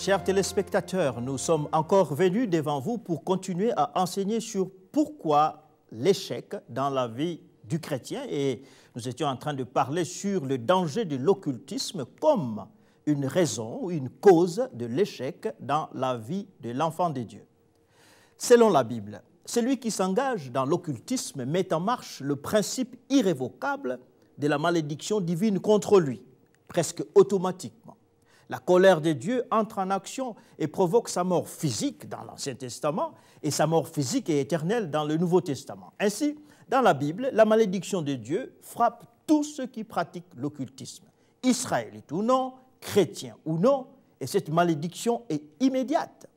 Chers téléspectateurs, nous sommes encore venus devant vous pour continuer à enseigner sur pourquoi l'échec dans la vie du chrétien, et nous étions en train de parler sur le danger de l'occultisme comme une raison ou une cause de l'échec dans la vie de l'enfant de Dieu. Selon la Bible, celui qui s'engage dans l'occultisme met en marche le principe irrévocable de la malédiction divine contre lui, presque automatiquement. La colère de Dieu entre en action et provoque sa mort physique dans l'Ancien Testament et sa mort physique et éternelle dans le Nouveau Testament. Ainsi, dans la Bible, la malédiction de Dieu frappe tous ceux qui pratiquent l'occultisme, israélites ou non, chrétiens ou non, et cette malédiction est immédiate.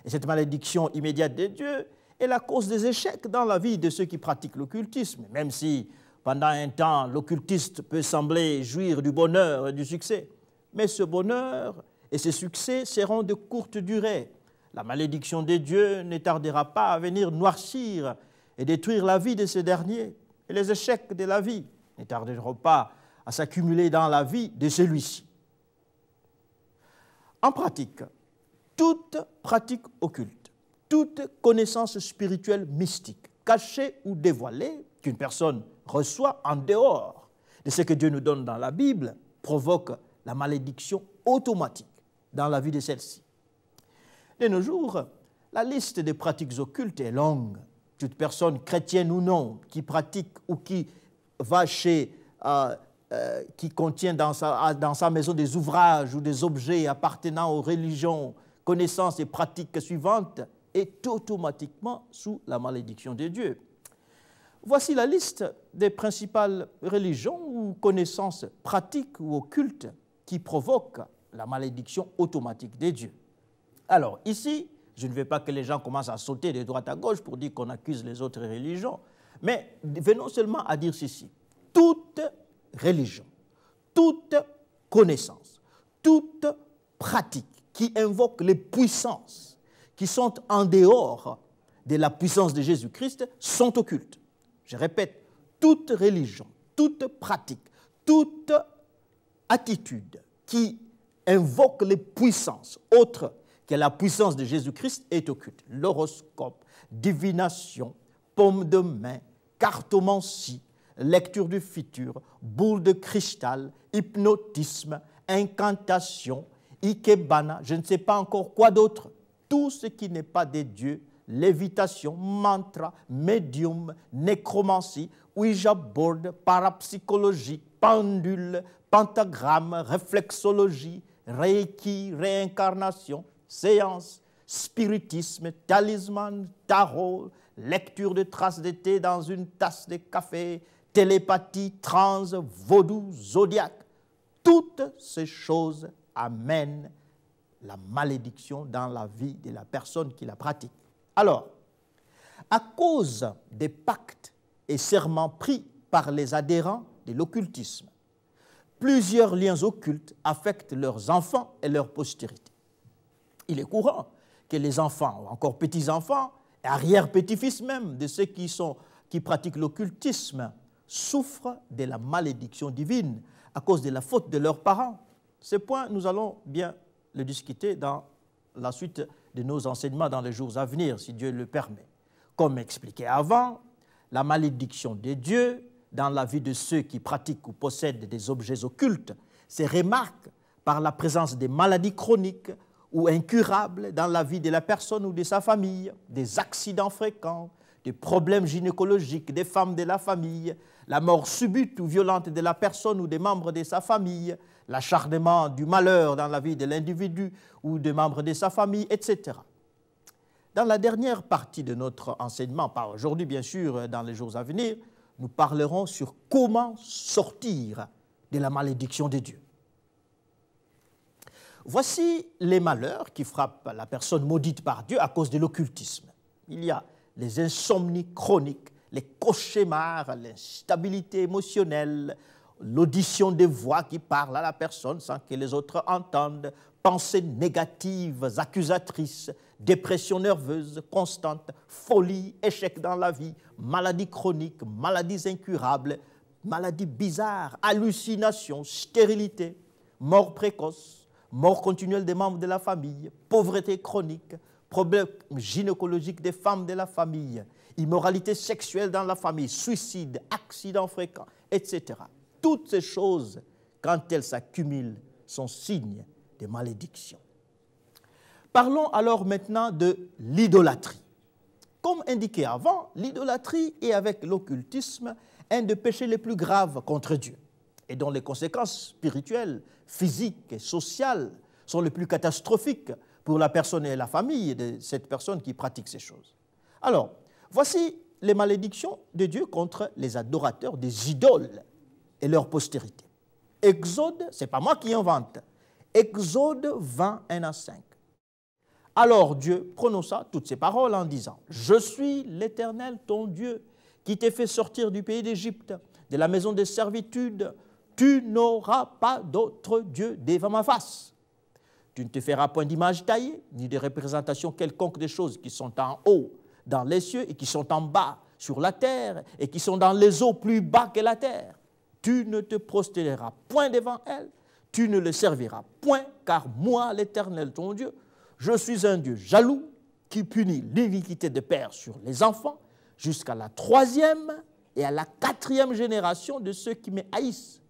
Et cette malédiction immédiate de Dieu est la cause des échecs dans la vie de ceux qui pratiquent l'occultisme, même si pendant un temps l'occultiste peut sembler jouir du bonheur et du succès. Mais ce bonheur et ce succès seront de courte durée. La malédiction de Dieu ne tardera pas à venir noircir et détruire la vie de ces derniers. Et les échecs de la vie ne tarderont pas à s'accumuler dans la vie de celui-ci. En pratique, toute pratique occulte, toute connaissance spirituelle mystique, cachée ou dévoilée, qu'une personne reçoit en dehors de ce que Dieu nous donne dans la Bible, provoque la malédiction automatique dans la vie de celle-ci. De nos jours, la liste des pratiques occultes est longue. Toute personne chrétienne ou non qui pratique ou qui va chez, qui contient dans sa maison des ouvrages ou des objets appartenant aux religions, connaissances et pratiques suivantes est automatiquement sous la malédiction de Dieu. Voici la liste des principales religions ou connaissances pratiques ou occultes qui provoquent la malédiction automatique de Dieu. Alors ici, je ne veux pas que les gens commencent à sauter de droite à gauche pour dire qu'on accuse les autres religions, mais venons seulement à dire ceci. Toute religion, toute connaissance, toute pratique qui invoque les puissances qui sont en dehors de la puissance de Jésus-Christ sont occultes. Je répète, toute religion, toute pratique, toute attitude qui invoque les puissances autres que la puissance de Jésus-Christ est occulte. L'horoscope, divination, paume de main, cartomancie, lecture du futur, boule de cristal, hypnotisme, incantation, ikebana, je ne sais pas encore quoi d'autre. Tout ce qui n'est pas des dieux, lévitation, mantra, médium, nécromancie, Ouija board, parapsychologie, pendule, pentagramme, réflexologie, reiki, réincarnation, séance, spiritisme, talisman, tarot, lecture de traces de thé dans une tasse de café, télépathie, transe, vaudou, zodiaque. Toutes ces choses amènent la malédiction dans la vie de la personne qui la pratique. Alors, à cause des pactes et serments pris par les adhérents de l'occultisme, plusieurs liens occultes affectent leurs enfants et leur postérité. Il est courant que les enfants, ou encore petits-enfants, et arrière-petits-fils même de ceux qui pratiquent l'occultisme, souffrent de la malédiction divine à cause de la faute de leurs parents. Ce point, nous allons bien le discuter dans la suite de nos enseignements dans les jours à venir, si Dieu le permet. Comme expliqué avant, la malédiction de Dieu dans la vie de ceux qui pratiquent ou possèdent des objets occultes se remarque par la présence des maladies chroniques ou incurables dans la vie de la personne ou de sa famille, des accidents fréquents, des problèmes gynécologiques des femmes de la famille, la mort subite ou violente de la personne ou des membres de sa famille, l'acharnement du malheur dans la vie de l'individu ou des membres de sa famille, etc. Dans la dernière partie de notre enseignement, pas aujourd'hui bien sûr, dans les jours à venir, nous parlerons sur comment sortir de la malédiction de Dieu. Voici les malheurs qui frappent la personne maudite par Dieu à cause de l'occultisme. Il y a les insomnies chroniques, les cauchemars, l'instabilité émotionnelle, l'audition des voix qui parlent à la personne sans que les autres entendent, pensées négatives, accusatrices, dépression nerveuse constante, folie, échec dans la vie, maladies chroniques, maladies incurables, maladies bizarres, hallucinations, stérilité, mort précoce, mort continuelle des membres de la famille, pauvreté chronique, problèmes gynécologiques des femmes de la famille, immoralité sexuelle dans la famille, suicide, accidents fréquents, etc. Toutes ces choses, quand elles s'accumulent, sont signes de malédiction. Parlons alors maintenant de l'idolâtrie. Comme indiqué avant, l'idolâtrie est avec l'occultisme un des péchés les plus graves contre Dieu et dont les conséquences spirituelles, physiques et sociales sont les plus catastrophiques pour la personne et la famille de cette personne qui pratique ces choses. Alors, voici les malédictions de Dieu contre les adorateurs des idoles et leur postérité. Exode, ce n'est pas moi qui invente, Exode 20, 1 à 5. Alors Dieu prononça toutes ces paroles en disant « Je suis l'Éternel, ton Dieu, qui t'ai fait sortir du pays d'Égypte, de la maison de servitude. Tu n'auras pas d'autre Dieu devant ma face. Tu ne te feras point d'image taillée, ni de représentation quelconque des choses qui sont en haut dans les cieux et qui sont en bas sur la terre et qui sont dans les eaux plus bas que la terre. Tu ne te prosterneras point devant elles, tu ne les serviras point, car moi, l'Éternel, ton Dieu, je suis un Dieu jaloux qui punit l'iniquité des pères sur les enfants jusqu'à la 3e et à la 4e génération de ceux qui me haïssent. »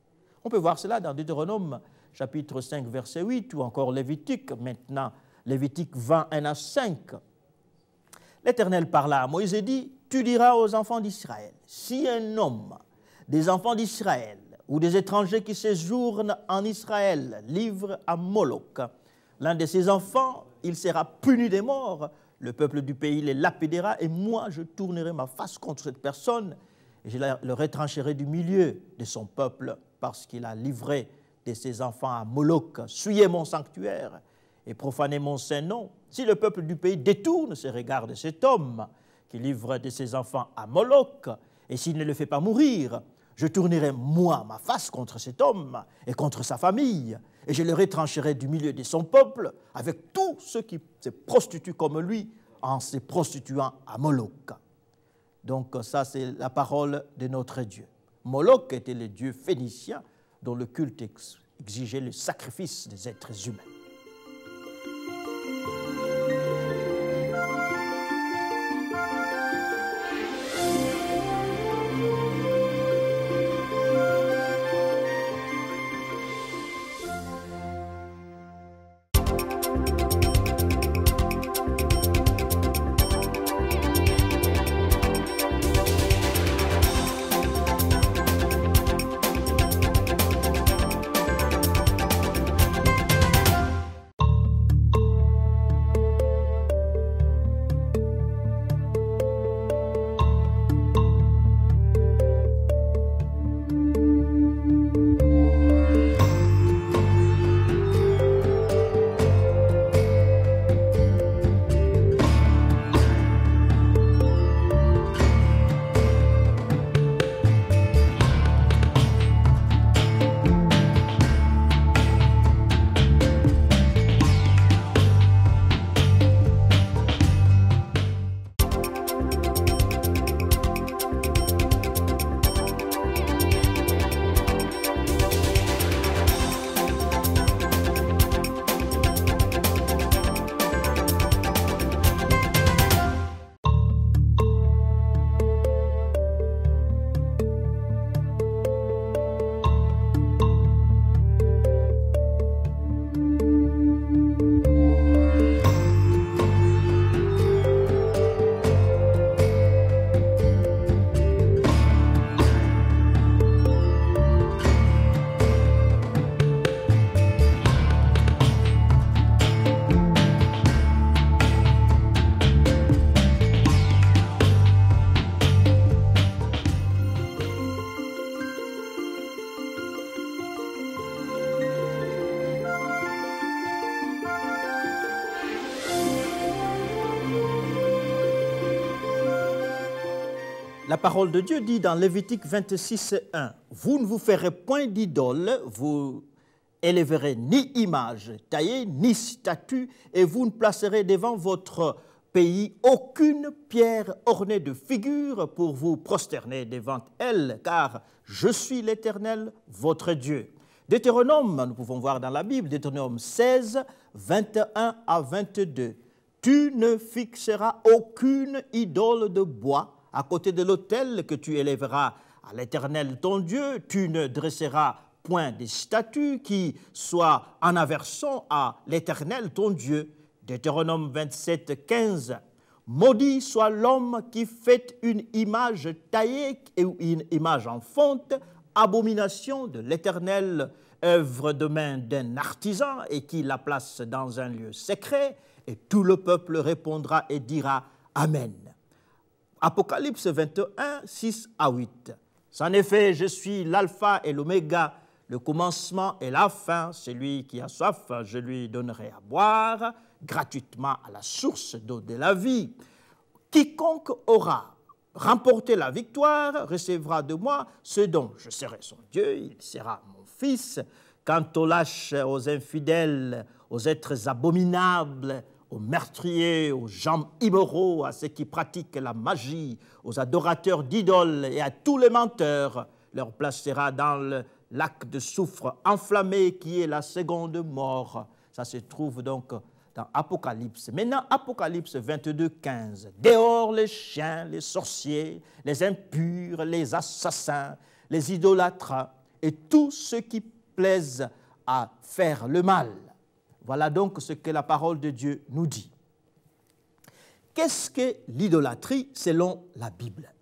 On peut voir cela dans Deutéronome chapitre 5, verset 8, ou encore Lévitique, maintenant Lévitique 20, 1 à 5. L'Éternel parla à Moïse et dit, « Tu diras aux enfants d'Israël, si un homme des enfants d'Israël ou des étrangers qui séjournent en Israël livre à Moloch l'un de ses enfants, il sera puni de mort. Le peuple du pays les lapidera et moi, je tournerai ma face contre cette personne et je le retrancherai du milieu de son peuple parce qu'il a livré de ses enfants à Moloch, souillé mon sanctuaire et profané mon saint nom. Si le peuple du pays détourne ses regards de cet homme qui livre de ses enfants à Moloch et s'il ne le fait pas mourir, je tournerai moi ma face contre cet homme et contre sa famille et je le retrancherai du milieu de son peuple avec tous ceux qui se prostituent comme lui en se prostituant à Moloch. » Donc ça, c'est la parole de notre Dieu. Moloch était le dieu phénicien dont le culte exigeait le sacrifice des êtres humains. La parole de Dieu dit dans Lévitique 26, 1, « Vous ne vous ferez point d'idole, vous élèverez ni image taillée, ni statue, et vous ne placerez devant votre pays aucune pierre ornée de figures pour vous prosterner devant elle, car je suis l'Éternel, votre Dieu. Deutéronome, nous pouvons voir dans la Bible, Deutéronome 16, 21 à 22. Tu ne fixeras aucune idole de bois à côté de l'autel que tu élèveras à l'Éternel ton Dieu. Tu ne dresseras point des statues qui soient en aversion à l'Éternel ton Dieu. Deutéronome 27, 15. Maudit soit l'homme qui fait une image taillée ou une image en fonte, abomination de l'Éternel, œuvre de main d'un artisan, et qui la place dans un lieu secret, et tout le peuple répondra et dira Amen. Apocalypse 21, 6 à 8. En effet, je suis l'alpha et l'oméga, le commencement et la fin. Celui qui a soif, je lui donnerai à boire gratuitement à la source d'eau de la vie. Quiconque aura remporté la victoire recevra de moi ce dont je serai son Dieu, il sera mon fils. Quant aux lâches, aux infidèles, aux êtres abominables, aux meurtriers, aux gens immoraux, à ceux qui pratiquent la magie, aux adorateurs d'idoles et à tous les menteurs, leur place sera dans le lac de soufre enflammé qui est la seconde mort. Ça se trouve donc dans Apocalypse. Maintenant, Apocalypse 22, 15. Dehors les chiens, les sorciers, les impurs, les assassins, les idolâtres et tous ceux qui plaisent à faire le mal. Voilà donc ce que la parole de Dieu nous dit. Qu'est-ce que l'idolâtrie selon la Bible?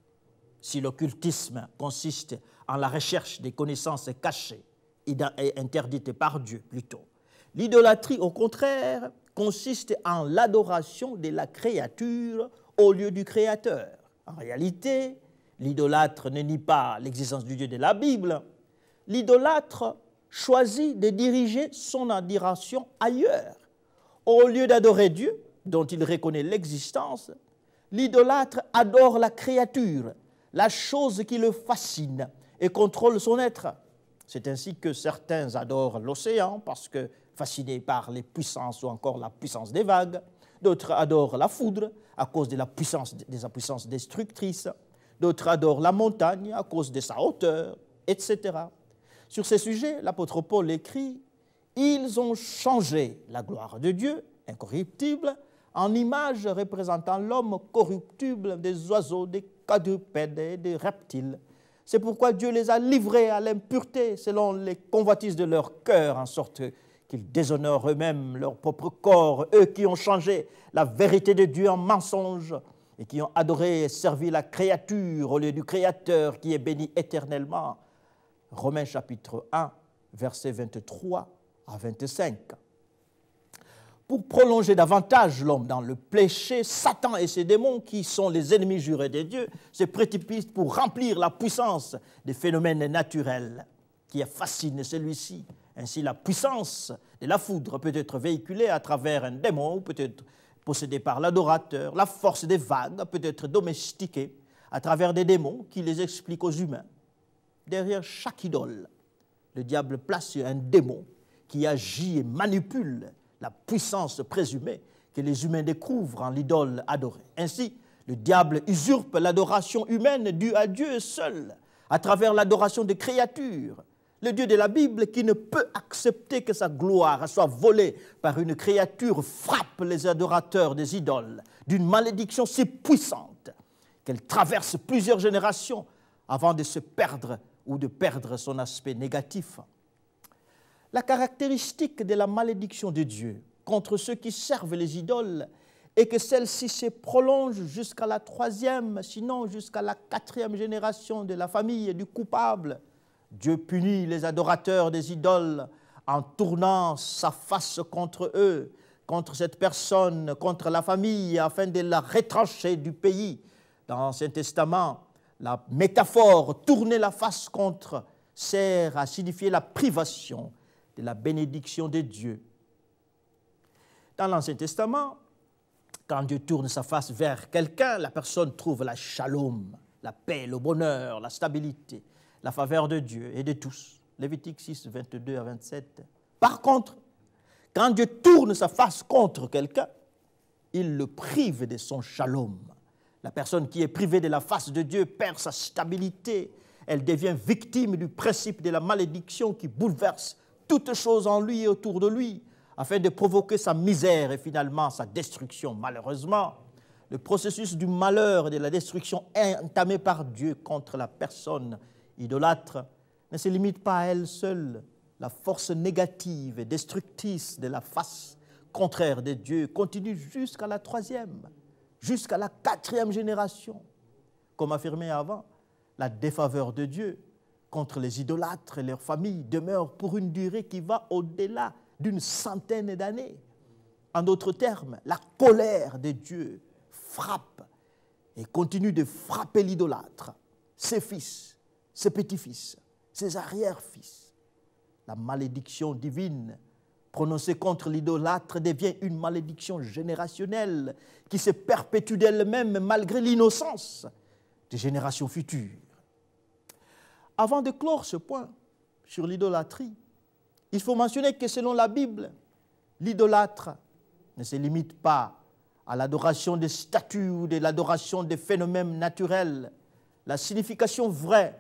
Si l'occultisme consiste en la recherche des connaissances cachées et interdites par Dieu plutôt, l'idolâtrie au contraire consiste en l'adoration de la créature au lieu du Créateur. En réalité, l'idolâtre ne nie pas l'existence du Dieu de la Bible. L'idolâtre choisit de diriger son adoration ailleurs. Au lieu d'adorer Dieu, dont il reconnaît l'existence, l'idolâtre adore la créature, la chose qui le fascine et contrôle son être. C'est ainsi que certains adorent l'océan parce que fascinés par les puissances ou encore la puissance des vagues. D'autres adorent la foudre à cause de sa puissance destructrice. D'autres adorent la montagne à cause de sa hauteur, etc. Sur ces sujets, l'apôtre Paul écrit « Ils ont changé la gloire de Dieu, incorruptible, en image représentant l'homme corruptible des oiseaux, des quadrupèdes et des reptiles. C'est pourquoi Dieu les a livrés à l'impureté selon les convoitises de leur cœur, en sorte qu'ils déshonorent eux-mêmes leur propre corps, eux qui ont changé la vérité de Dieu en mensonge et qui ont adoré et servi la créature au lieu du Créateur qui est béni éternellement. » Romains chapitre 1, versets 23 à 25. Pour prolonger davantage l'homme dans le péché, Satan et ses démons, qui sont les ennemis jurés de Dieu, se précipitent pour remplir la puissance des phénomènes naturels qui fascinent celui-ci. Ainsi, la puissance de la foudre peut être véhiculée à travers un démon ou peut être possédée par l'adorateur. La force des vagues peut être domestiquée à travers des démons qui les expliquent aux humains. Derrière chaque idole, le diable place un démon qui agit et manipule la puissance présumée que les humains découvrent en l'idole adorée. Ainsi, le diable usurpe l'adoration humaine due à Dieu seul, à travers l'adoration des créatures. Le Dieu de la Bible, qui ne peut accepter que sa gloire soit volée par une créature, frappe les adorateurs des idoles d'une malédiction si puissante qu'elle traverse plusieurs générations avant de se perdre ou de perdre son aspect négatif. La caractéristique de la malédiction de Dieu contre ceux qui servent les idoles est que celle-ci se prolonge jusqu'à la 3e, sinon jusqu'à la 4e génération de la famille du coupable. Dieu punit les adorateurs des idoles en tournant sa face contre eux, contre cette personne, contre la famille, afin de la retrancher du pays. Dans l'Ancien Testament, la métaphore « tourner la face contre » sert à signifier la privation de la bénédiction de Dieu. Dans l'Ancien Testament, quand Dieu tourne sa face vers quelqu'un, la personne trouve la shalom, la paix, le bonheur, la stabilité, la faveur de Dieu et de tous. Lévitique 6, 22 à 27. Par contre, quand Dieu tourne sa face contre quelqu'un, il le prive de son shalom. La personne qui est privée de la face de Dieu perd sa stabilité elle devient victime du principe de la malédiction qui bouleverse toutes choses en lui et autour de lui, afin de provoquer sa misère et finalement sa destruction. Malheureusement, le processus du malheur et de la destruction entamé par Dieu contre la personne idolâtre ne se limite pas à elle seule. La force négative et destructrice de la face contraire de Dieu continue jusqu'à la 3e, jusqu'à la 4e génération. Comme affirmé avant, la défaveur de Dieu contre les idolâtres et leurs familles demeure pour une durée qui va au-delà d'une centaine d'années. En d'autres termes, la colère de Dieu frappe et continue de frapper l'idolâtre, ses fils, ses petits-fils, ses arrière-fils. La malédiction divine prononcée contre l'idolâtre devient une malédiction générationnelle qui se perpétue d'elle-même malgré l'innocence des générations futures. Avant de clore ce point sur l'idolâtrie, il faut mentionner que selon la Bible, l'idolâtre ne se limite pas à l'adoration des statues ou de l'adoration des phénomènes naturels. La signification vraie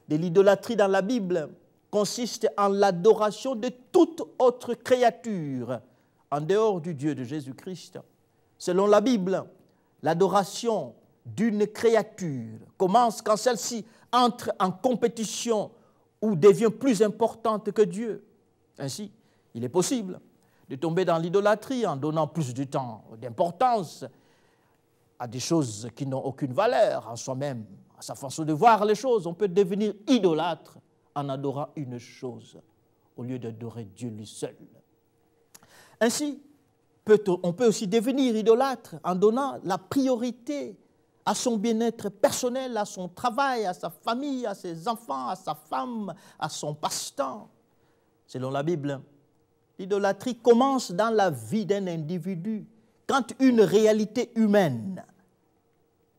de l'idolâtrie dans la Bible consiste en l'adoration de toute autre créature en dehors du Dieu de Jésus-Christ. Selon la Bible, l'adoration d'une créature commence quand celle-ci entre en compétition ou devient plus importante que Dieu. Ainsi, il est possible de tomber dans l'idolâtrie en donnant plus de temps, d'importance à des choses qui n'ont aucune valeur en soi-même, à sa façon de voir les choses. On peut devenir idolâtre en adorant une chose au lieu d'adorer Dieu lui seul. Ainsi, on peut aussi devenir idolâtre en donnant la priorité à son bien-être personnel, à son travail, à sa famille, à ses enfants, à sa femme, à son passe-temps. Selon la Bible, l'idolâtrie commence dans la vie d'un individu quand une réalité humaine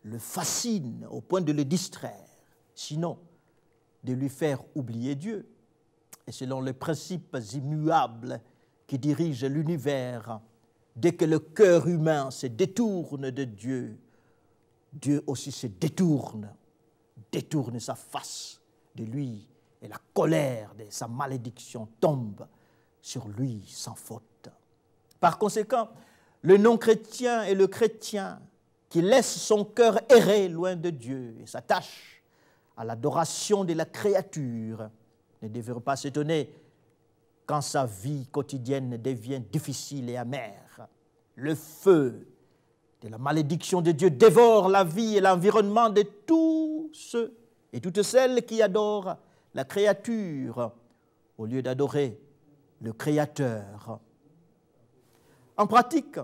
le fascine au point de le distraire, sinon de lui faire oublier Dieu. Et selon les principes immuables qui dirigent l'univers, dès que le cœur humain se détourne de Dieu, Dieu aussi se détourne sa face de lui et la colère de sa malédiction tombe sur lui sans faute. Par conséquent, le non-chrétien et le chrétien qui laisse son cœur errer loin de Dieu et s'attache à l'adoration de la créature ne devrait pas s'étonner quand sa vie quotidienne devient difficile et amère. Le feu de la malédiction de Dieu dévore la vie et l'environnement de tous ceux et toutes celles qui adorent la créature au lieu d'adorer le Créateur. En pratique,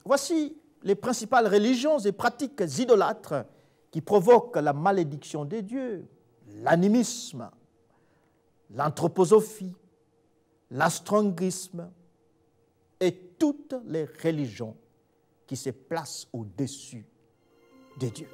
voici les principales religions et pratiques idolâtres qui provoquent la malédiction des dieux: l'animisme, l'anthroposophie, l'astrongisme et toutes les religions qui se placent au-dessus des dieux.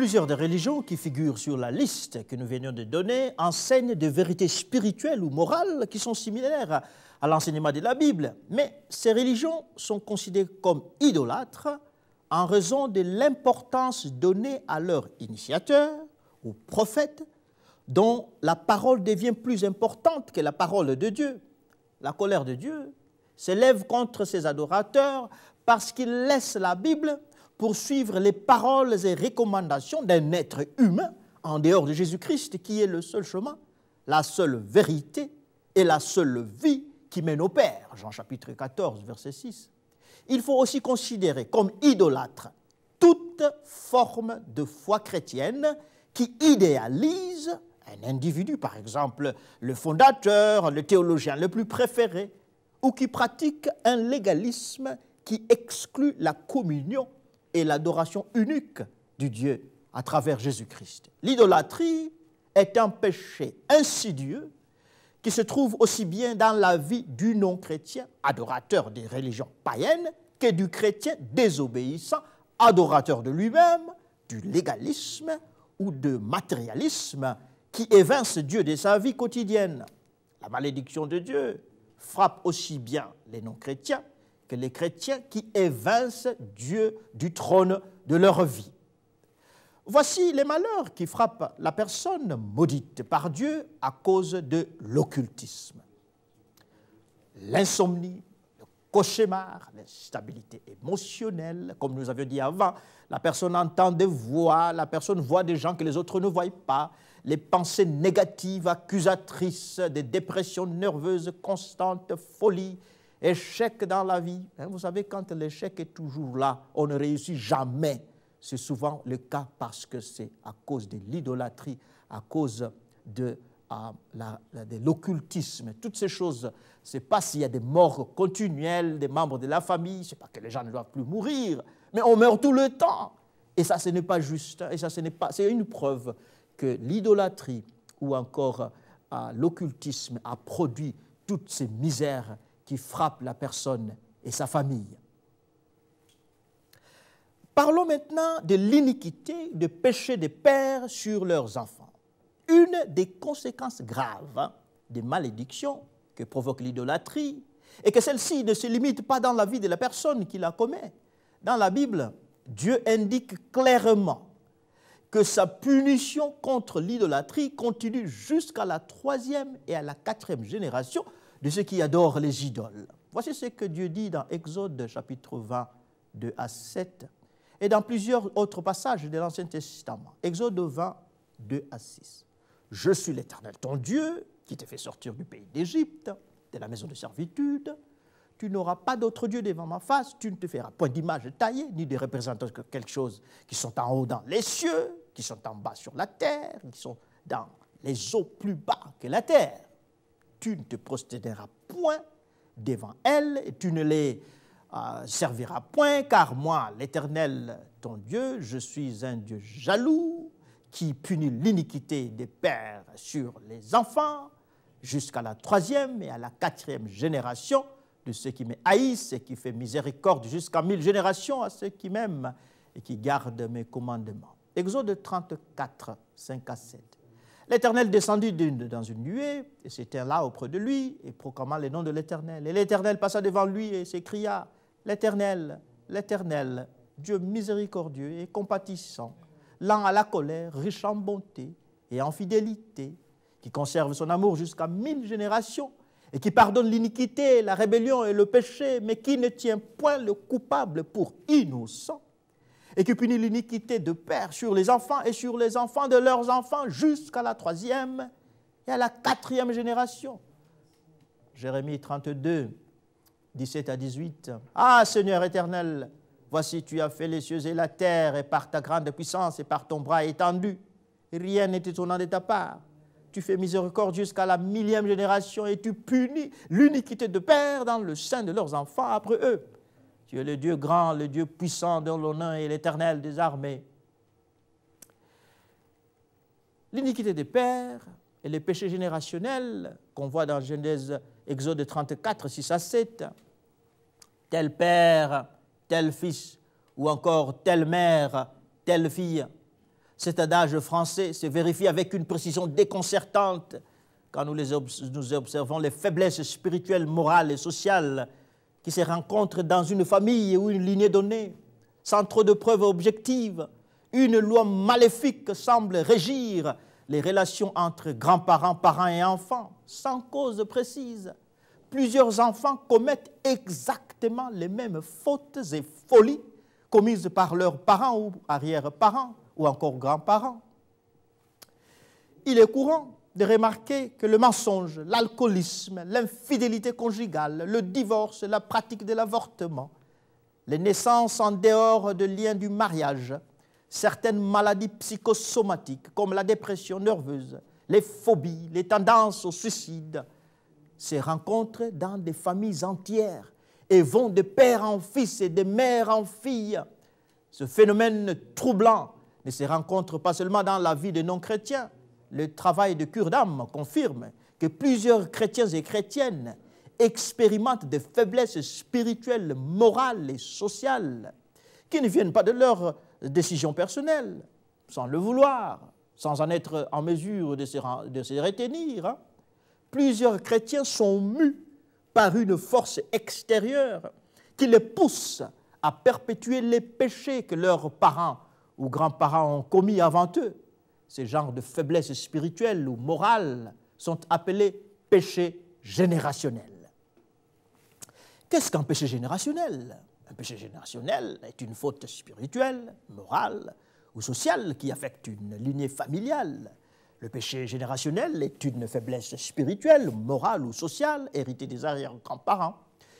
Plusieurs des religions qui figurent sur la liste que nous venions de donner enseignent des vérités spirituelles ou morales qui sont similaires à l'enseignement de la Bible. Mais ces religions sont considérées comme idolâtres en raison de l'importance donnée à leur initiateur, ou prophète, dont la parole devient plus importante que la parole de Dieu. La colère de Dieu s'élève contre ses adorateurs parce qu'ils laissent la Bible pour suivre les paroles et recommandations d'un être humain en dehors de Jésus-Christ, qui est le seul chemin, la seule vérité et la seule vie qui mène au Père. Jean chapitre 14, verset 6. Il faut aussi considérer comme idolâtre toute forme de foi chrétienne qui idéalise un individu, par exemple le fondateur, le théologien le plus préféré, ou qui pratique un légalisme qui exclut la communion et l'adoration unique du Dieu à travers Jésus-Christ. L'idolâtrie est un péché insidieux qui se trouve aussi bien dans la vie du non-chrétien, adorateur des religions païennes, que du chrétien désobéissant, adorateur de lui-même, du légalisme ou de matérialisme qui évince Dieu de sa vie quotidienne. La malédiction de Dieu frappe aussi bien les non-chrétiens que les chrétiens qui évincent Dieu du trône de leur vie. Voici les malheurs qui frappent la personne maudite par Dieu à cause de l'occultisme. L'insomnie, le cauchemar, l'instabilité émotionnelle, comme nous avions dit avant, la personne entend des voix, la personne voit des gens que les autres ne voient pas, les pensées négatives, accusatrices, des dépressions nerveuses constantes, folie, échec dans la vie. Vous savez, quand l'échec est toujours là, on ne réussit jamais. C'est souvent le cas parce que c'est à cause de l'idolâtrie, à cause de l'occultisme. Toutes ces choses, ce n'est pas s'il y a des morts continuelles des membres de la famille, ce n'est pas que les gens ne doivent plus mourir, mais on meurt tout le temps. Et ça, ce n'est pas juste. Et ça, c'est une preuve que l'idolâtrie ou encore l'occultisme a produit toutes ces misères qui frappent la personne et sa famille. Parlons maintenant de l'iniquité, du péché des pères sur leurs enfants. Une des conséquences graves des malédictions que provoque l'idolâtrie est que celle-ci ne se limite pas dans la vie de la personne qui la commet. Dans la Bible, Dieu indique clairement que sa punition contre l'idolâtrie continue jusqu'à la 3e et à la 4e génération de ceux qui adorent les idoles. Voici ce que Dieu dit dans Exode chapitre 20, 2 à 7, et dans plusieurs autres passages de l'Ancien Testament. Exode 20, 2 à 6. « Je suis l'Éternel, ton Dieu, qui t'a fait sortir du pays d'Égypte, de la maison de servitude. Tu n'auras pas d'autre Dieu devant ma face, tu ne te feras point d'image taillée, ni de représentants de quelque chose qui sont en haut dans les cieux, qui sont en bas sur la terre, qui sont dans les eaux plus bas que la terre. Tu ne te prosterneras point devant elles, et tu ne les serviras point, car moi, l'Éternel, ton Dieu, je suis un Dieu jaloux, qui punit l'iniquité des pères sur les enfants, jusqu'à la 3e et à la 4e génération de ceux qui me haïssent et qui fait miséricorde jusqu'à 1000 générations à ceux qui m'aiment et qui gardent mes commandements. » Exode 34, 5 à 7. L'Éternel descendit dans une nuée et s'était là auprès de lui et proclama le nom de l'Éternel. Et l'Éternel passa devant lui et s'écria, « L'Éternel, l'Éternel, Dieu miséricordieux et compatissant, lent à la colère, riche en bonté et en fidélité, qui conserve son amour jusqu'à 1000 générations, et qui pardonne l'iniquité, la rébellion et le péché, mais qui ne tient point le coupable pour innocent, et qui punit l'iniquité de père sur les enfants et sur les enfants de leurs enfants jusqu'à la 3e et à la 4e génération. » Jérémie 32, 17 à 18. « Ah, Seigneur éternel, voici tu as fait les cieux et la terre, et par ta grande puissance et par ton bras étendu, rien n'est étonnant de ta part. Tu fais miséricorde jusqu'à la 1000e génération et tu punis l'iniquité de père dans le sein de leurs enfants après eux. Tu es le Dieu grand, le Dieu puissant dont le nom est l'Éternel des armées. » L'iniquité des pères et les péchés générationnels qu'on voit dans Genèse, Exode 34, 6 à 7, tel père, tel fils, ou encore telle mère, telle fille, Cet adage français se vérifie avec une précision déconcertante quand nous observons les faiblesses spirituelles, morales et sociales qui se rencontrent dans une famille ou une lignée donnée, sans trop de preuves objectives. Une loi maléfique semble régir les relations entre grands-parents, parents et enfants, sans cause précise. Plusieurs enfants commettent exactement les mêmes fautes et folies commises par leurs parents ou arrière-parents ou encore grands-parents. Il est courant de remarquer que le mensonge, l'alcoolisme, l'infidélité conjugale, le divorce, la pratique de l'avortement, les naissances en dehors de liens du mariage, certaines maladies psychosomatiques comme la dépression nerveuse, les phobies, les tendances au suicide, se rencontrent dans des familles entières et vont de père en fils et de mère en fille. Ce phénomène troublant ne se rencontre pas seulement dans la vie des non-chrétiens. Le travail de cure d'âme confirme que plusieurs chrétiens et chrétiennes expérimentent des faiblesses spirituelles, morales et sociales qui ne viennent pas de leurs décisions personnelles, sans le vouloir, sans en être en mesure de se retenir. Plusieurs chrétiens sont mus par une force extérieure qui les pousse à perpétuer les péchés que leurs parents ou grands-parents ont commis avant eux. Ces genres de faiblesses spirituelles ou morales sont appelés péchés générationnels. Qu'est-ce qu'un péché générationnel? Un péché générationnel est une faute spirituelle, morale ou sociale qui affecte une lignée familiale. Le péché générationnel est une faiblesse spirituelle, morale ou sociale héritée des arrière-grands-parents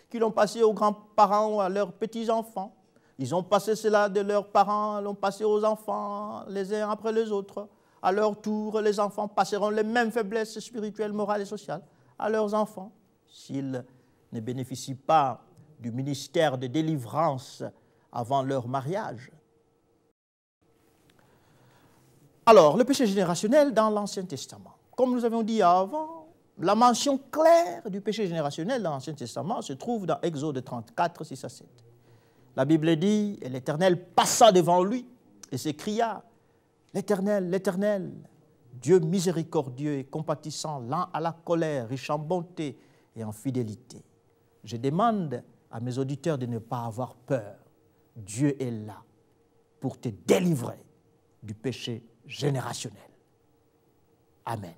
qui l'ont passé aux grands-parents ou à leurs petits-enfants. Ils ont passé cela de leurs parents, l'ont passé aux enfants, les uns après les autres. À leur tour, les enfants passeront les mêmes faiblesses spirituelles, morales et sociales à leurs enfants s'ils ne bénéficient pas du ministère de délivrance avant leur mariage. Alors, le péché générationnel dans l'Ancien Testament. Comme nous avions dit avant, la mention claire du péché générationnel dans l'Ancien Testament se trouve dans Exode 34, 6 à 7. La Bible dit, et l'Éternel passa devant lui et s'écria, « L'Éternel, l'Éternel, Dieu miséricordieux et compatissant, lent à la colère, riche en bonté et en fidélité. Je demande à mes auditeurs de ne pas avoir peur. Dieu est là pour te délivrer du péché générationnel. » Amen.